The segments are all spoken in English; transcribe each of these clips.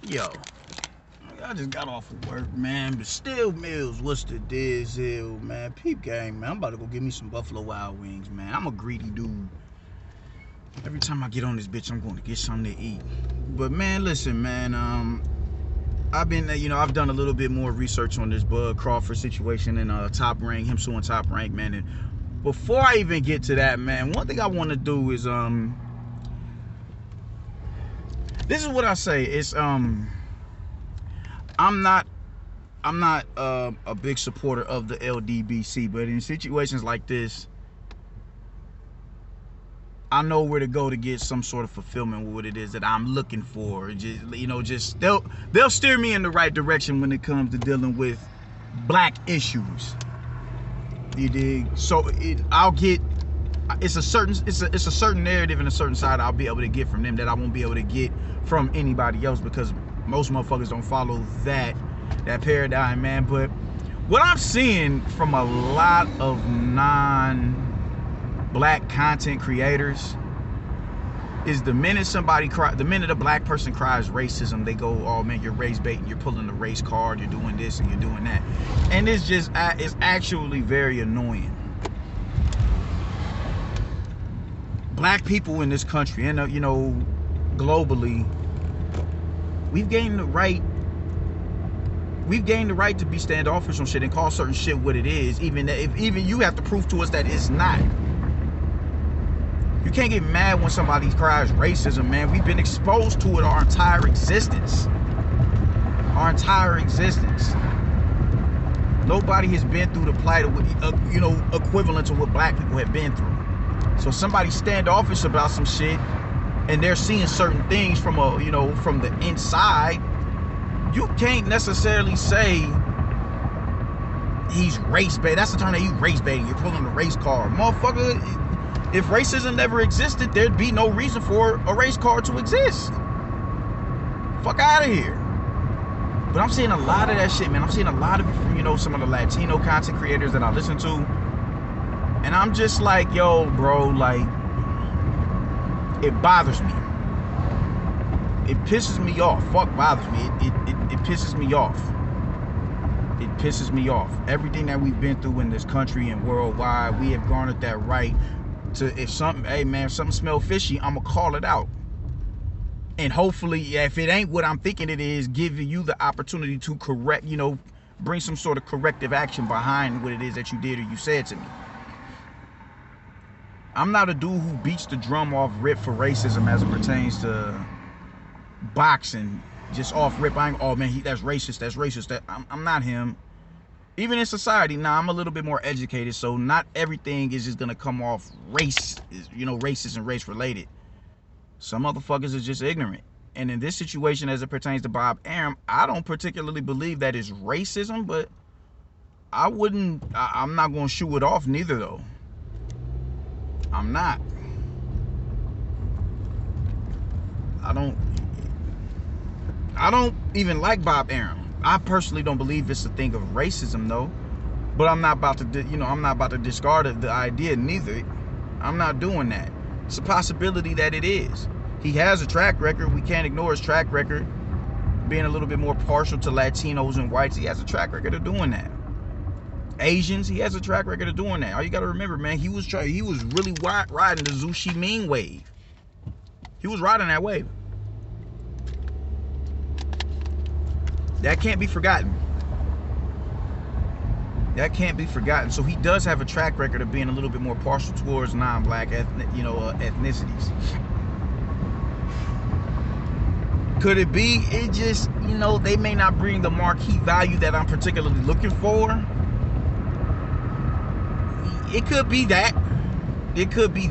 Yo, I just got off of work, man. But still, Mills, what's the deal, man? Peep game, man. I'm about to go get me some Buffalo Wild Wings, man. I'm a greedy dude. Every time I get on this bitch, I'm going to get something to eat. But man, listen, man. I've been, I've done a little bit more research on this Bud Crawford situation and Top Rank, him suing Top Rank, man. And before I even get to that, man, one thing I want to do is this is what I say. It's I'm not a big supporter of the LDBC, but in situations like this, I know where to go to get some sort of fulfillment with what it is that I'm looking for. Just they'll steer me in the right direction when it comes to dealing with black issues. You dig? So I'll get it's a certain narrative and a certain side I'll be able to get from them that I won't be able to get from anybody else, because most motherfuckers don't follow that paradigm, man. But what I'm seeing from a lot of non-black content creators is the minute a black person cries racism, they go, oh man, you're race baiting, you're pulling the race card, you're doing this and you're doing that. And it's actually very annoying. Black people in this country and globally, we've gained the right to be standoffish on shit and call certain shit what it is, even if you have to prove to us that it's not. You can't get mad when somebody cries racism, man. We've been exposed to it our entire existence. Nobody has been through the plight of equivalent to what black people have been through. So somebody standoffish about some shit and they're seeing certain things from the inside, you can't necessarily say he's race bait. That's the term that you race baiting. You're pulling the race card, motherfucker. If racism never existed, there'd be no reason for a race card to exist. Fuck out of here. But I'm seeing a lot of that shit, man. I'm seeing a lot of it from some of the Latino content creators that I listen to, and I'm just like, yo, bro, like, it bothers me. It pisses me off. Fuck bothers me. It pisses me off. It pisses me off. Everything that we've been through in this country and worldwide, we have garnered that right to, if something smells fishy, I'm gonna call it out. And hopefully, if it ain't what I'm thinking it is, give you the opportunity to correct, bring some sort of corrective action behind what it is that you did or you said to me. I'm not a dude who beats the drum off rip for racism as it pertains to boxing. Just off rip, I ain't, oh man, that's racist. I'm not him. Even in society, now I'm a little bit more educated, so not everything is just gonna come off racist and race related. Some motherfuckers are just ignorant. And in this situation, as it pertains to Bob Arum, I don't particularly believe that is racism, but I'm not gonna shoo it off neither though. I'm not. I don't even like Bob Arum. I personally don't believe it's a thing of racism though, but I'm not about to discard the idea neither. I'm not doing that. It's a possibility that it is. He has a track record. We can't ignore his track record. Being a little bit more partial to Latinos and whites, he has a track record of doing that. Asians, he has a track record of doing that. All you got to remember, man, he was really riding the Xu Shiming wave. He was riding that wave. That can't be forgotten. So he does have a track record of being a little bit more partial towards non-black ethnicities. Could it be it just, they may not bring the marquee value that I'm particularly looking for? It could be that. It could be.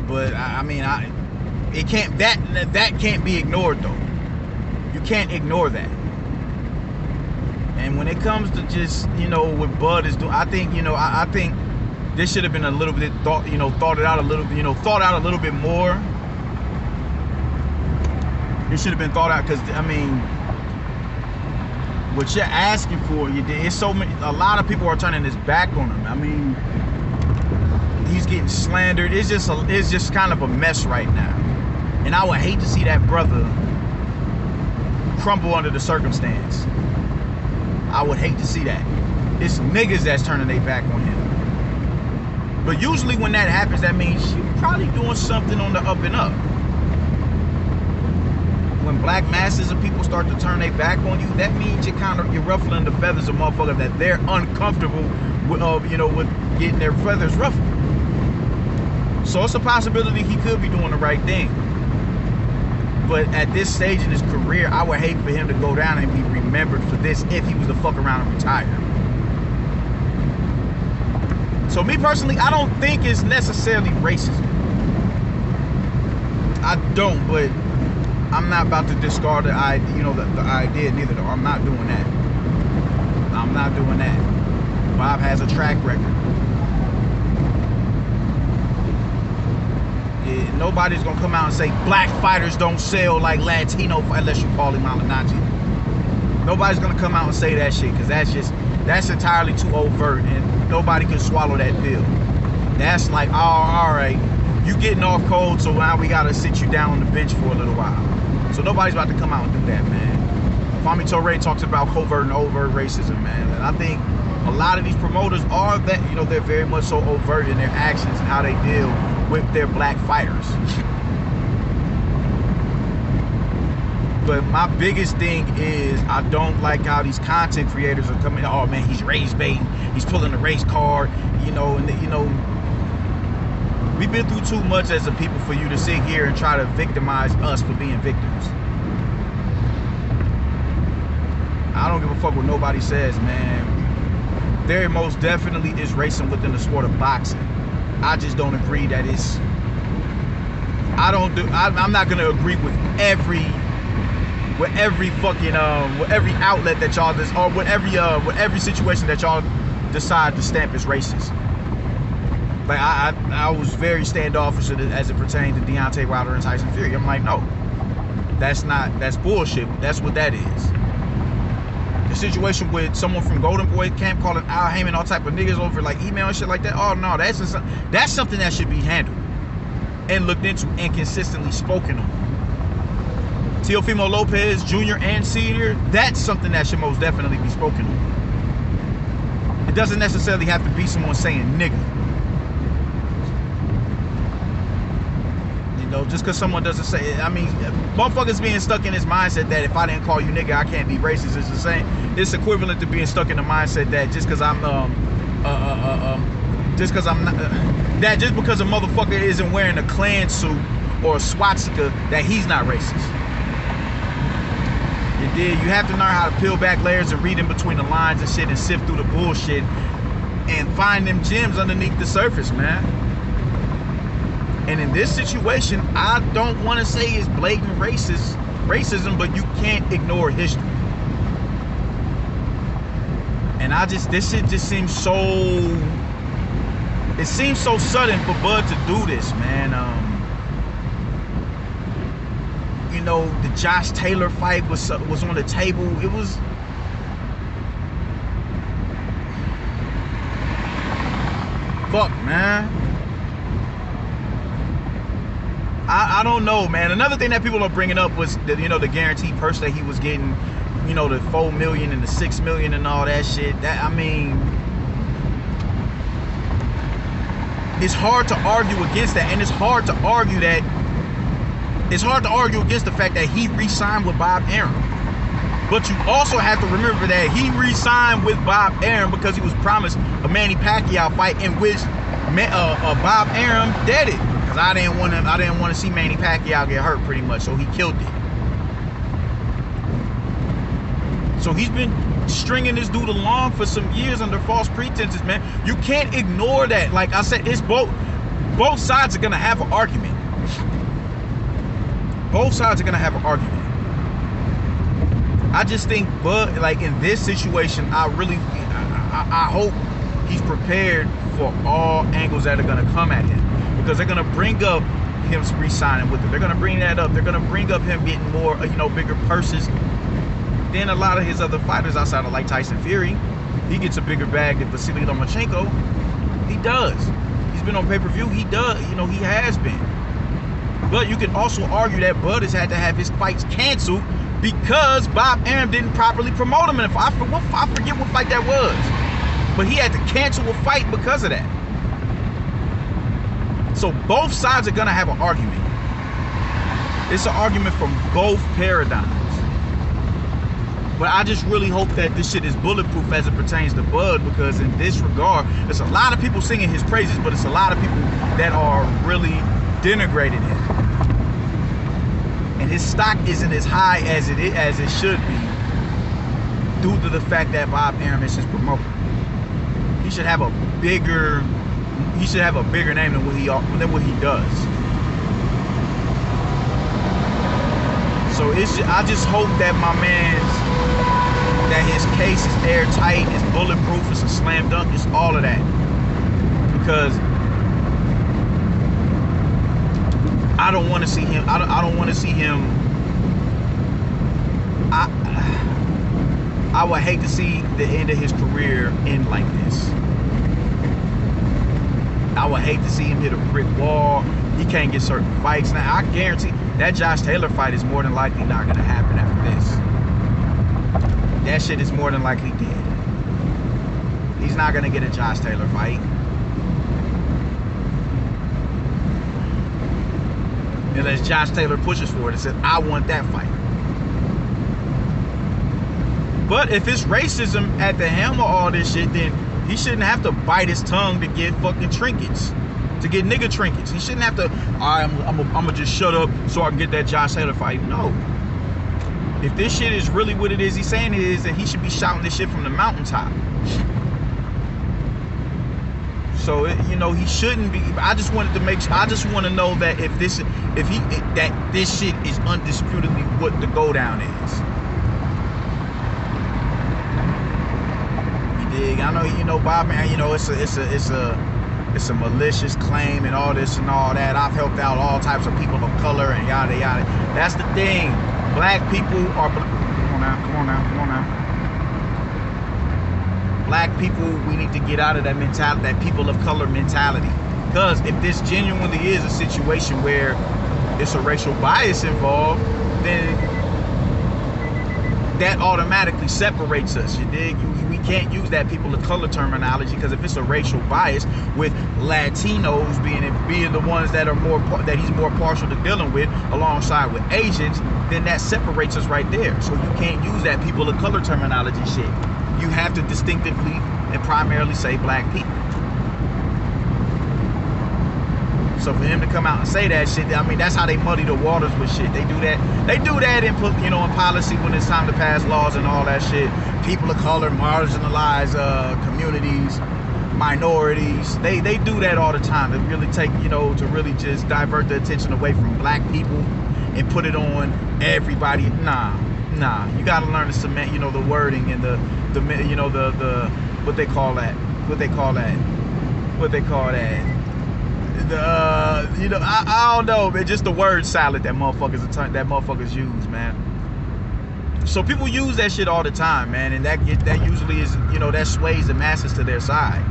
But it can't, that can't be ignored though. You can't ignore that. And when it comes to just, what Bud is doing, I think, I think this should have been a little bit thought out a little bit more. It should have been thought out, because what you're asking for, it's so many, a lot of people are turning this back on him. He's getting slandered. It's just kind of a mess right now. And I would hate to see that brother crumble under the circumstance. I would hate to see that. It's niggas that's turning their back on him. But usually when that happens, that means you're probably doing something on the up and up. When black masses of people start to turn their back on you, that means you're ruffling the feathers of motherfuckers that they're uncomfortable with, with getting their feathers ruffled. So it's a possibility he could be doing the right thing. But at this stage in his career, I would hate for him to go down and be remembered for this if he was to fuck around and retire. So me personally, I don't think it's necessarily racism. I don't, but I'm not about to discard the idea neither though. I'm not doing that. I'm not doing that. Bob has a track record. Nobody's gonna come out and say black fighters don't sell like Latino, unless you call him Malinaji. Nobody's gonna come out and say that shit, because that's entirely too overt, and nobody can swallow that pill. That's like, oh, all right, you getting off cold, so now we gotta sit you down on the bench for a little while. So nobody's about to come out and do that, man. Kwame Ture talks about covert and overt racism, man, and I think a lot of these promoters are that, they're very much so overt in their actions and how they deal with their black fighters. But my biggest thing is I don't like how these content creators are coming, oh man, he's race baiting, he's pulling the race card, we've been through too much as a people for you to sit here and try to victimize us for being victims. I don't give a fuck what nobody says, man. There most definitely is racism within the sport of boxing. I just don't agree that it's, I'm not gonna agree with every fucking with every outlet that y'all does, or with every situation that y'all decide to stamp as racist. Like I was very standoffish as it pertained to Deontay Wilder and Tyson Fury. I'm like, no, that's bullshit. That's what that is. The situation with someone from Golden Boy camp calling Al Heyman all type of niggas over like email and shit like that. Oh no, that's something that should be handled and looked into and consistently spoken on. Teofimo Lopez Jr. and Sr., that's something that should most definitely be spoken on. It doesn't necessarily have to be someone saying nigga. Just because someone doesn't say it, I mean, motherfuckers being stuck in this mindset that if I didn't call you nigga, I can't be racist. It's the same. It's equivalent to being stuck in the mindset that just because I'm just because a motherfucker isn't wearing a Klan suit or a swastika that he's not racist. You have to learn how to peel back layers and read in between the lines and shit and sift through the bullshit and find them gems underneath the surface, man. And in this situation, I don't want to say it's blatant racism, but you can't ignore history. And this shit just seems so, it seems so sudden for Bud to do this, man. The Josh Taylor fight was on the table. It was, fuck, man. I don't know, man. Another thing that people are bringing up was the guaranteed purse that he was getting, the $4 million and the $6 million and all that shit. That, I mean, it's hard to argue against that, and it's hard to argue against the fact that he re-signed with Bob Arum. But you also have to remember that he re-signed with Bob Arum because he was promised a Manny Pacquiao fight in which Bob Arum did it. Because I didn't want to see Manny Pacquiao get hurt pretty much, so he killed it. So he's been stringing this dude along for some years under false pretenses, man. You can't ignore that. Like I said, it's both sides are gonna have an argument. Both sides are gonna have an argument. I just think Bud, like in this situation, I hope he's prepared for all angles that are gonna come at him. Because they're gonna bring up him re-signing with them. They're gonna bring that up. They're gonna bring up him getting more, bigger purses than a lot of his other fighters outside of like Tyson Fury. He gets a bigger bag than Vasily Lomachenko. He does. he's been on pay-per-view. He does, you know, he has been. But you can also argue that Bud has had to have his fights canceled because Bob Arum didn't properly promote him. And I forget what fight that was, but he had to cancel a fight because of that. So both sides are gonna have an argument. It's an argument from both paradigms. But I just really hope that this shit is bulletproof as it pertains to Bud, because in this regard, there's a lot of people singing his praises, but it's a lot of people that are really denigrating him. And his stock isn't as high as it should be due to the fact that Bob Arum is his promoter. He should have a bigger name than what he does. So I just hope that my man's, that his case is airtight, it's bulletproof, it's a slam dunk, it's all of that. Because I don't want to see him. I don't want to see him. I would hate to see the end of his career end like this. I would hate to see him hit a brick wall. He can't get certain fights. Now, I guarantee that Josh Taylor fight is more than likely not going to happen after this. That shit is more than likely dead. He's not going to get a Josh Taylor fight. Unless Josh Taylor pushes for it and says, I want that fight. But if it's racism at the helm of all this shit, then he shouldn't have to bite his tongue to get fucking trinkets. To get nigga trinkets. He shouldn't have to, I'm gonna just shut up so I can get that Josh Taylor fight. No. If this shit is really what it is he's saying it is, then he should be shouting this shit from the mountaintop. So you know, he shouldn't be. I just want to know that that this shit is undisputedly what the go down is. You dig? I know, you know, Bob, man, you know, it's a malicious claim and all this and all that. I've helped out all types of people of color and yada yada. That's the thing. Black people are. Come on now. Black people, we need to get out of that mentality, that people of color mentality. Because if this genuinely is a situation where it's a racial bias involved, then that automatically separates us. You dig? We can't use that people of color terminology, because if it's a racial bias with Latinos being the ones that he's more partial to dealing with, alongside with Asians, then that separates us right there. So you can't use that people of color terminology shit. You have to distinctively and primarily say black people. So for him to come out and say that shit, I mean, that's how they muddy the waters with shit. They do that in, you know, in policy when it's time to pass laws and all that shit. People of color, marginalized communities, minorities, they do that all the time. They really take, you know, to really just divert the attention away from black people and put it on everybody. Nah. You gotta learn to cement, you know, the wording and the you know, the what they call that. You know, I don't know, man. Just the word salad that motherfuckers use, man. So people use that shit all the time, man, and that usually is, you know, that sways the masses to their side.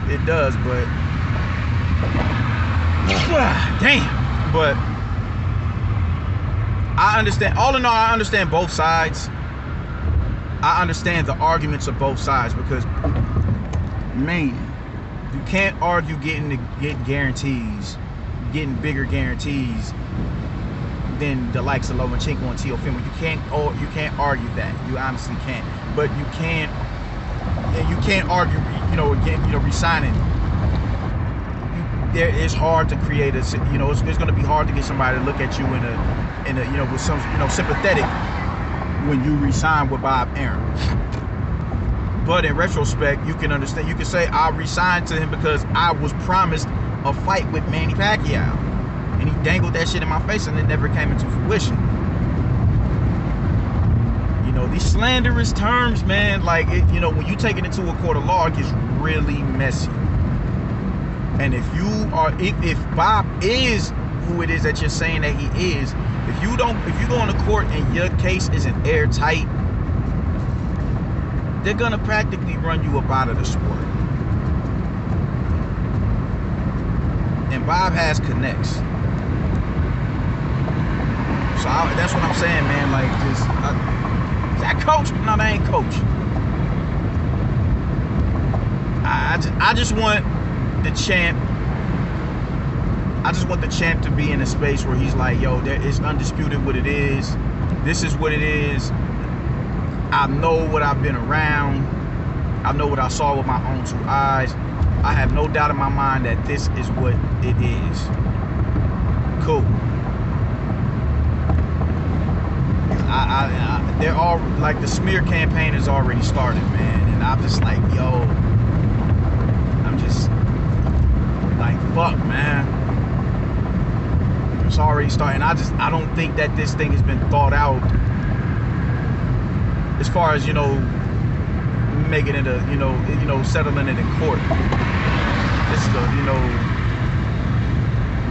It does, but damn. But I understand. All in all, I understand both sides. I understand the arguments of both sides, because, man, you can't argue getting guarantees, getting bigger guarantees than the likes of Lomachenko and Teofimo. You can't argue that. You honestly can't. But you can't argue, you know, again, you know, resigning. It's hard to create a, you know, it's going to be hard to get somebody to look at you in a you know, with some, you know, sympathetic when you resign with Bob Arum. But in retrospect, you can understand. You can say, I resigned to him because I was promised a fight with Manny Pacquiao, and he dangled that shit in my face, and it never came into fruition. You know, these slanderous terms, man, like, you know, when you take it into a court of law, it gets really messy. And if Bob is who it is that you're saying that he is, if you go into court and your case isn't airtight, they're gonna practically run you up out of the sport. Bob has connects. So that's what I'm saying, man. Like, just is that coach? No, that ain't coach. I just want the champ. I just want the champ to be in a space where he's like, yo, it's undisputed what it is. This is what it is. I know what I've been around. I know what I saw with my own 2 eyes. I have no doubt in my mind that this is what it is. Cool. They're all like, the smear campaign has already started, man. And I'm just like, yo, I'm just like, fuck, man. It's already starting. I don't think that this thing has been thought out as far as, you know, making it a, you know, settling it in court. This is a, you know,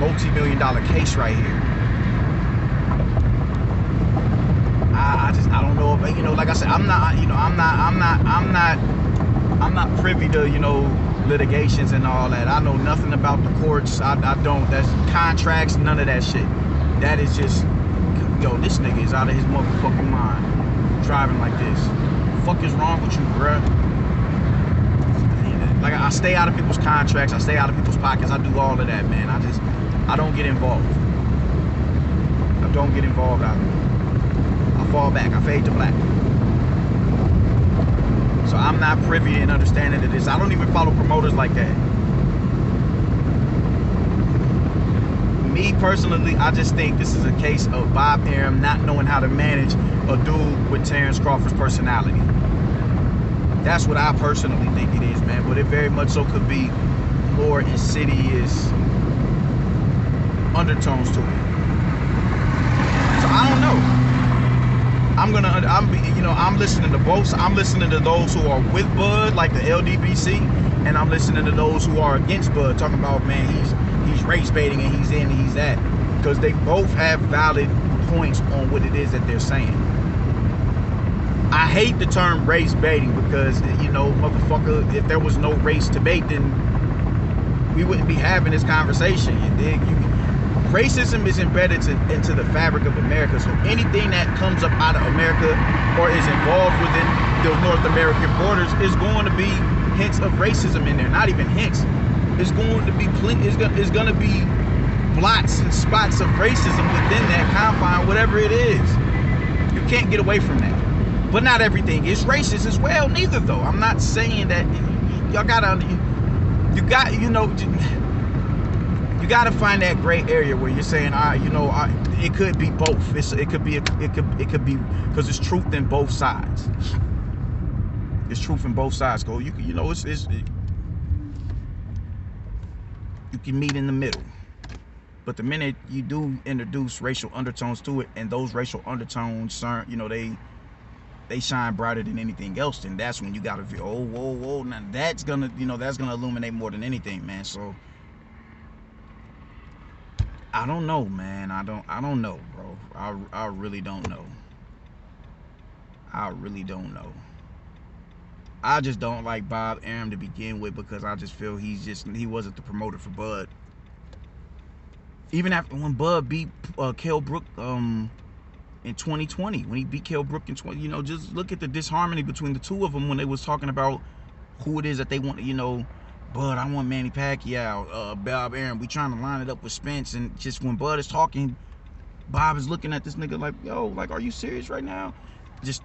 multi-million-dollar case right here. I don't know if, you know, like I said, I'm not privy to, you know, litigations and all that. I know nothing about the courts. I don't. That's contracts, none of that shit. That is just, yo, this nigga is out of his motherfucking mind driving like this. What the fuck is wrong with you, bruh? Like, I stay out of people's contracts. I stay out of people's pockets. I do all of that, man. I don't get involved. I don't get involved out of it. I fall back. I fade to black. So I'm not privy and understanding to this. I don't even follow promoters like that. Me personally, I just think this is a case of Bob Arum not knowing how to manage a dude with Terrence Crawford's personality. That's what I personally think it is, man. But it very much so could be more insidious undertones to it. So I don't know. I'm listening to both. I'm listening to those who are with Bud, like the LDBC, and I'm listening to those who are against Bud, talking about, man, he's race baiting and he's in and he's that, because they both have valid points on what it is that they're saying. I hate the term race baiting because, you know, motherfucker, if there was no race debate, then we wouldn't be having this conversation. You dig? Racism is embedded into the fabric of America. So anything that comes up out of America or is involved within the North American borders is going to be hints of racism in there. Not even hints. It's going to be it's going to be blots and spots of racism within that confine, whatever it is. You can't get away from that. But not everything is racist as well, neither, though. I'm not saying that. Y'all gotta, you gotta find that gray area where you're saying, it could be both. It could be because it's truth in both sides. It's truth in both sides. Go, you can meet in the middle. But the minute you do introduce racial undertones to it, and those racial undertones, they shine brighter than anything else, then that's when you gotta feel, oh, whoa, now that's gonna illuminate more than anything, man. So I don't know, man. I don't know, bro. I really don't know. I really don't know. I just don't like Bob Arum to begin with, because I just feel he wasn't the promoter for Bud. Even after when Bud beat Kell Brook in 2020, when he beat Kell Brook in 20, just look at the disharmony between the two of them when they was talking about who it is that they want, Bud, I want Manny Pacquiao, Bob Arum, we trying to line it up with Spence, and just when Bud is talking, Bob is looking at this nigga like, yo, like, are you serious right now? It's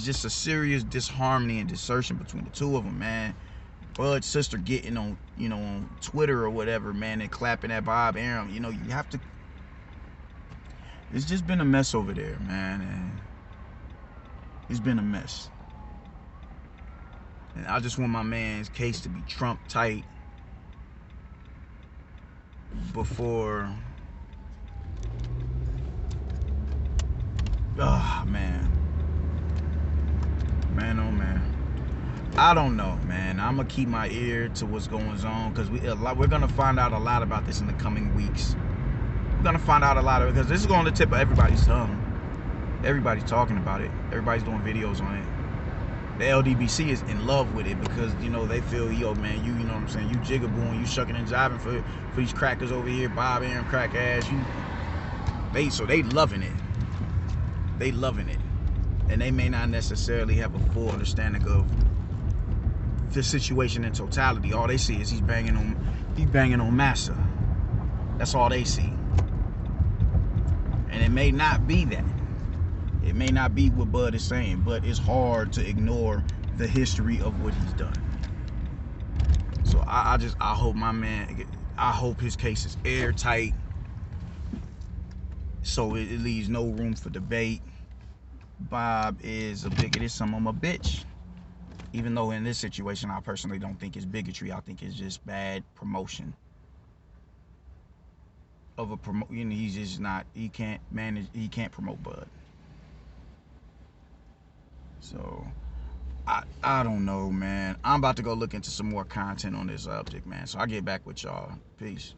just a serious disharmony and dissertion between the two of them, man. Bud's sister getting on, on Twitter or whatever, man, and clapping at Bob Arum. You have to. It's just been a mess over there, man, and it's been a mess. And I just want my man's case to be Trump tight before. Oh, man. Man, oh, man. I don't know, man. I'm going to keep my ear to what's going on, because we're going to find out a lot about this in the coming weeks. We're going to find out a lot of it, because this is going to the tip of everybody's tongue. Everybody's talking about it. Everybody's doing videos on it. the LDBC is in love with it because, you know, they feel, yo, man, you know what I'm saying, you jigabooing, you shucking and jiving for these crackers over here, Bob Aaron crack ass, so they loving it. They loving it. And they may not necessarily have a full understanding of the situation in totality. All they see is he's banging on Massa. That's all they see. And it may not be that. It may not be what Bud is saying, but it's hard to ignore the history of what he's done. So I hope my man, I hope his case is airtight, so it leaves no room for debate. Bob is a bigot, some of them a bitch. Even though in this situation, I personally don't think it's bigotry. I think it's just bad promotion of a you know, he's just not, he can't promote Bud. So I don't know, man. I'm about to go look into some more content on this subject, man. So I'll get back with y'all. Peace.